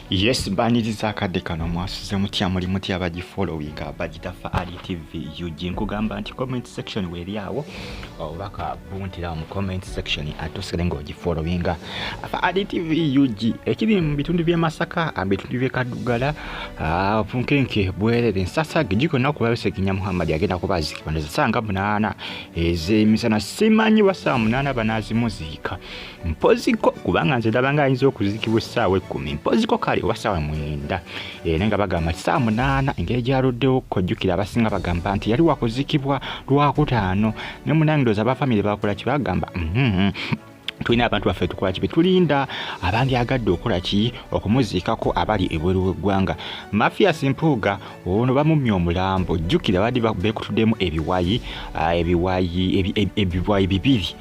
Yes, baniriza akadde kano mwasuze mutya muli mutya abagifollowinga bagitafa ali TV UG nkugamba nti comment section weri awo obaka buntira mu comment section atosere ngo gifollowinga afa ali TV UG ekiri mu bitundu bye Masaka abitundu bye Kadugala funkenke bwerere sasa gijiko nakuba Segirinya Muhammad agenda kubazika baneza sanga munana eze misana simanyi wasa munana banazi Maziiga mpoziko kubanga nze dabanga ayinza okuzikibwa essaawa 10 mpoziko kale wasawa mwenda nenga bagamba saa 8 engeri gyaluddewo kojjukira abasinga bagamba nti yali wakuzikibwa lwakutaano ne munangiroza abafamily bakola kibagamba tulina abantu baffe tukola kibe tulinda abandi agadde okola ki okumuziikako abali ebweru w'eggwanga Mathias Mpuuga ono bamumya omulambo jjukira badi beekutuddemu ebiwayi bibiri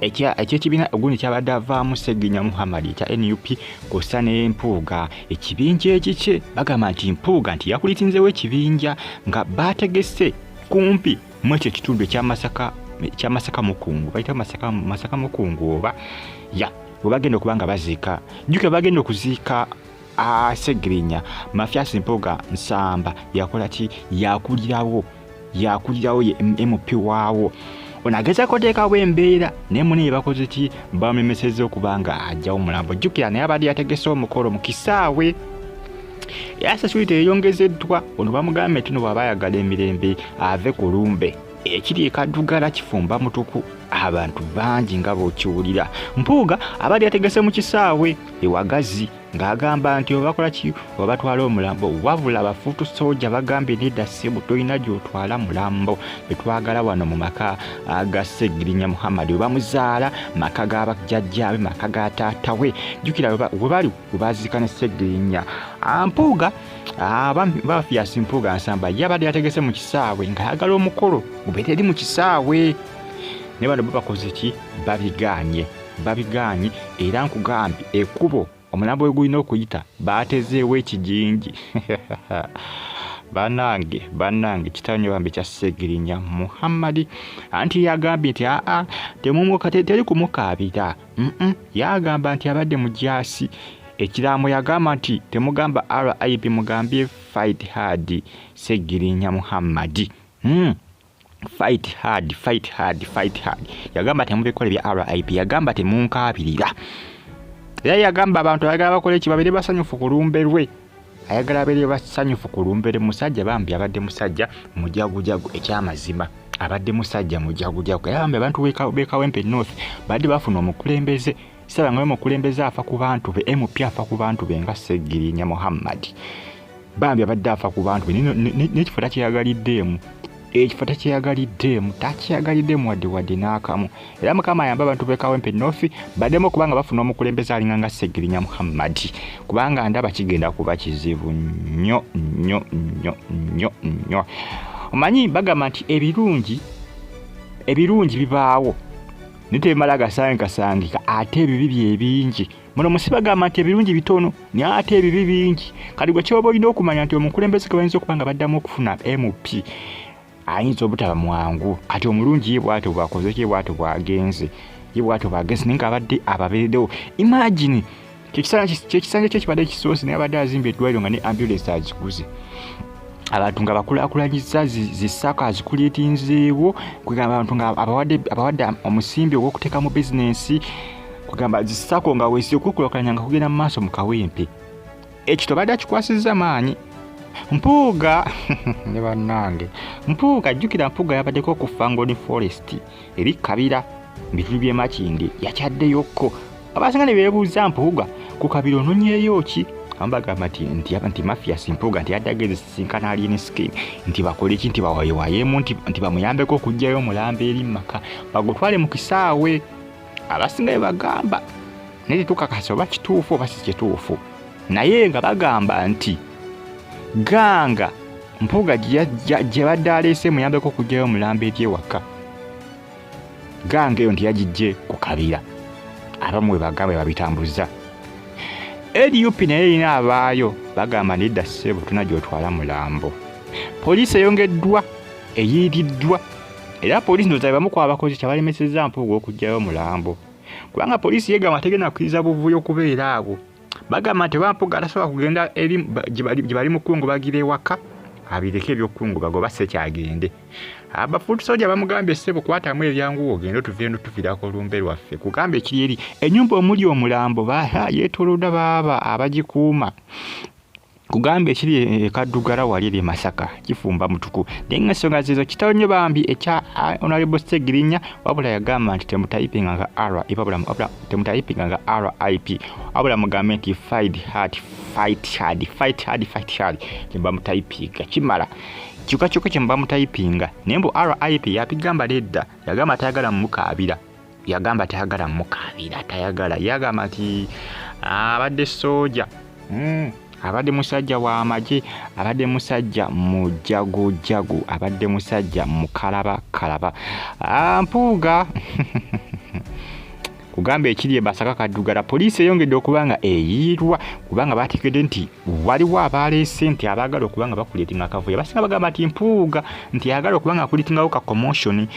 ekyekibina ogundi kyabadde avaamu Segirinya Muhammad kya NUP kosa ne Mpuuga ekibinja ekice bagamba nti Mpuuga nti yakulitinzewo ekibinja nga bategese kumpi mu ekyo kitundu ekya Masaka Mukungu bayita Masaka Mukungu oba ya bagenda okubanga baziika jjuke bagenda okuziika Segirinya Mathias Mpuuga nsamba yakola ki yakulirawo ye MP waawo onageza koteeka bwembeera ne muni bakoze ki bamemeseze okubanga ajja omulambo jjukira naye abadde yategese omukolo mu kisaawe yasasulite eyongezeddwa ono bamugambe tuno bw'abayagala emirembe ave ku Lumbe ekiri ekadugala kifumba mutuku abantu bangi nga bw'okiwulira Mpuuga abadde yategese mu kisaawe ewagazi ng'agamba nti obakola ki obatwala omulambo wabula abafuutu soja bagambye nedda ssebo tolina gy'otwala mulambo betwagala wano mu maka aga Segirinya Muhammad webamuzaala maka g'abajjajjaabe maka ga taata we jjukira webali webaziika ne Segirinya Mpuuga Mathias Mpuuga nsamba yabadde yategese mu kisaawe ng'ayagala omukolo gubeere eri mu kisaawe ne bano bakoze ki babiganye era nkugambye ekkubo omulambo we gulina okuyita batezeewo ekijinji bannange kitanyo bambe kya Segirinya Muhammad anti yagambye nti teri kumukaabira yagamba nti abadde mu jaasi ekiraamo yagamba nti temugamba RIP mugambye fight hard Segirinya Muhammad fight hard yagamba temubikola bya RIP yagamba temunkaabirira era yagamba abantu ayagala bakole ekibabere basanyufu ku Lumbe lwe ayagala bere basanyufu ku Lumbe lwe musajja bambi abadde musajja mujagujagu ekyamazima abadde musajja mujagujagu era bambi abantu b'Ekawempe North badde bafuna omukulembeze saba nga omukulembeze afa ku bantu be MP afa ku bantu be nga Segirinya Muhammad bambi abadde afa ku bantu be n'ekifo takyeyagaliddemu takyeyagaliddemu wadde n'akamu era Mukama ayamba abantu b'Ekawempe North baddemu kubanga bafuna omukulembeze alinga nga Segirinya Muhammad kubanga ndaba kigenda kuba kizibu nnyo omanyi bagamba nti ebirungi bibaawo nitebimala gasangika ate ebibi byebingi muno musi bagamba nti ebirungi bitono naye ate ebibi bingi kati gwe kyoba olina okumanya nti omukulembeze bayinza okubanga baddamu okufuna MP ayinza obutaba mwangu ati omulungi ye bw'atyo bwakoze ki bw'atyo bwagenze naye ng'abadde ababeereddewo imagine kyekisanja kyekibadde kisoose naye abadde azimba eddwaliro nga ne ambulance agikuze abantu nga bakulaakulanyiza zisaka azikuleetinzeewo kwegamba abantu nga abawadde omusimbi ogw'okuteeka mu bizinensi kwegamba zisako nga weesi okukulakulanya nga kugenda mu maaso mu Kawempe ekyo badde akikwasizza maanyi Mpuuga ne bannange Mpuuga jjukira Mpuuga yabaddeko ku Fangoni Forest eri Kabira bitundu by'e Makindi yakyaddeyokko abasinga ne beebuuza Mpuuga ku Kabira ononyeeyo ki ambagamba nti Mathias Mpuuga nti yadde agezisinkana alien scheme nti bakole ki nti bawayewayeemu nti bamuyambeko okugjayo omulambo eri maka bagutwale mu kisaawe abasinga be bagamba naye tetukakasa oba kituufu oba si kituufu naye nga bagamba nti ganga Mpuuga gye badde aleese muyambeko okugjayo omulambo eri ewaka ganga eyo nti yagijje ku Kabira abamu we bagamba babitambuza LUP naye erina abaayo bagamba nedda ssebo tuna gy'otwala mulambo poliisi eyongeddwa eyiiriddwa era poliisi ndowooza bamu ku abakozi kyabalemesezza Mpuuga okugjayo omulambo kubanga poliisi yegamba tegenda kukkiriza buvuyo kubeera awo bagamba nti Mpuuga atasobola kugenda eri gye bali mu kkungu bagire ewaka abireke ebyokkungu bagoba sekyagende. Abafuuti soja bamugambye ssebo kwatamu ebyanguwa ogende tuveeno tuviirako Lumbe lwaffe kugamba ekiri eri ennyumba omuli omulambo yeetoolodda baaba abagikuuma kugamba ekiri ekaddugala wali eri Masaka kifumba mutuku naye ng'ensonga zizo kitalo nnyo bambi ekya Honorable Segirinya wabula yagamba nti temutayipinga nga temutayipinga nga RIP wabula mugambe nti fight hard kyemba mutayipinga kimala kyokka kyemba mutayipinga naye mbu RIP yapigamba ledda yagamba tayagala mumukaabira tayagala yagamba nti abadde soja abadde musajja wa amagye abadde musajja mujagujagu abadde musajja mukalaba Mpuuga kugamba ekiri e Masaka kaddugala poliisi eyongedde okubanga eyiirwa kubanga batekedde nti waliwo abaleese nti abaagala okubanga bakuleetinga akavuyo basinga bagamba nti Mpuuga nti ayagala okubanga akuleetingawo ka commotion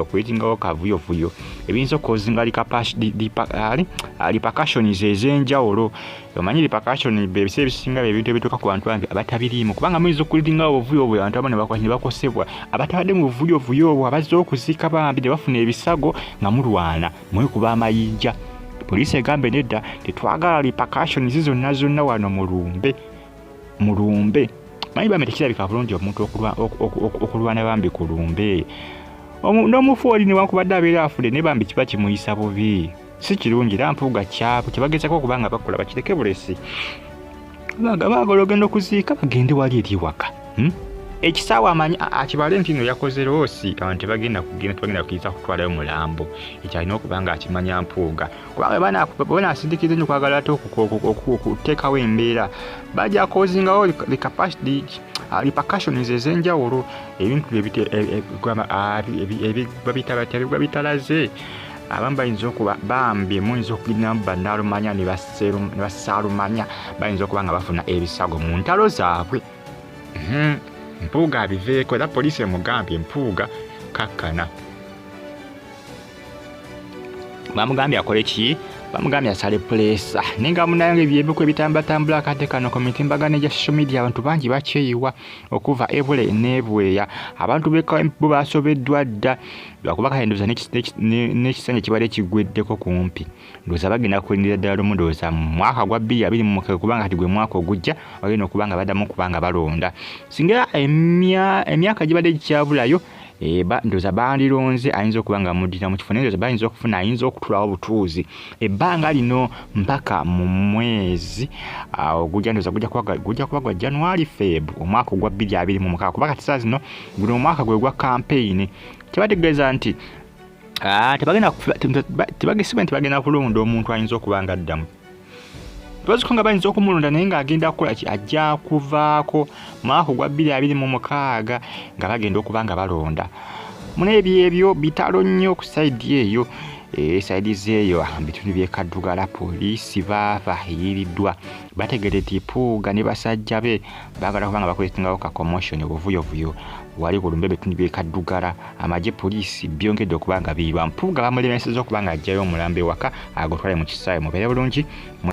okuleetingawo kavuyovuyo ebiyinza okukozinga repercussions ez'enjawulo omanyi repercussion ebiseera ebisinga ebintu ebituuka ku bantu bange abatabiriimu kubanga muyinza okuleetingawo obuvuyovuyo abantu abo ne bakosebwa abatabadde mu buvuyovuyo obwo abazze okuziika bambi ne bafuna ebisago nga mulwana mwekuba amayinja. Poliisi egambe nedda tetwagala repercussions zonna wano mu Lumbe. Manyi bambi tekirabika bulungi omuntu okulwana bambi ku Lumbe. N'omufu oli newankubadde abeera afudde ne bambi kiba kimuyisa bubi. Si kirungi era Mpuuga kyabu kyebagezako okubanga bakola bakireke bulesi. Baagala ogenda okuziika bagende wali eri waka. Ekisaawa amanyi akibale nti nno yakoze loosi abantu tebagenda kuyinza kutwalayo mulambo ekyalina okubanga akimanya Mpuuga kubanga banaasindikiza nnyo kwagala ate okuteekawo embeera bajja kozingawo repercussions ez'enjawulo ebintu babitalaze abamu bayinza okuba bambi muyinza okuginamu bannaalumanya ne bassaalumanya bayinza okuba nga bafuna ebisago mu ntalo zaabwe. Mpuuga abiveeko era poliisi emugambye Mpuuga kakkana. Bamugambye akole ki? Bamugambye asale puleesa naye nga munayo ebyebiku ebitambulatambula akadde kano ku mitimbagano egya social media abantu bangi bakyeyiwa okuva ebule n'ebweya abantu bo basobeddwa dda lwakuba kahendoza n'ekisanja kibadde kiggweddeko kumpi ndowooza bagenda kulindira ddala lumu ndowooza mu mwaka gwa 2026 kubanga kati gwe mwaka ogujja bagenda okubanga baddamu okubanga balonda singa emyaka gibadde gikyabulayo ndowooza bandironze ayinza okubanga muddira mu kifo ndowooza bayinza okufuna ayinza okutulawo butuuzi ebbanga lino mpaka mu mwezi ogujja ndowooza gujja kuba gwa January Feb omwaka ogwa 2026 kuba kati saa zino guno omwaka gwe gwa campaign tebategeeza nti tebagenda kulonda omuntu ayinza okubanga addamu baziko nga bayinza okumulonda naye ng'agenda kukola ki ajja kuvaako mwaka gwa 2026 nga bagenda okuba nga balonda muneebyo bitalo nnyo ku sayidi eyo sayidi zeeyo bitundu byekaddugala poliisi bayiiriddwa bategedde nti Mpuuga ne basajja be baagala kubanga bakuleetingawo ka commotion obuvuyovuyo wali ku Lumbe bitundu byekaddugala amagye poliisi byongedde okuba nga biirwa Mpuuga bamulemesezza okuba nga ajjayo omulambo ewaka agotwale mu kisaawe mubeere bulungi.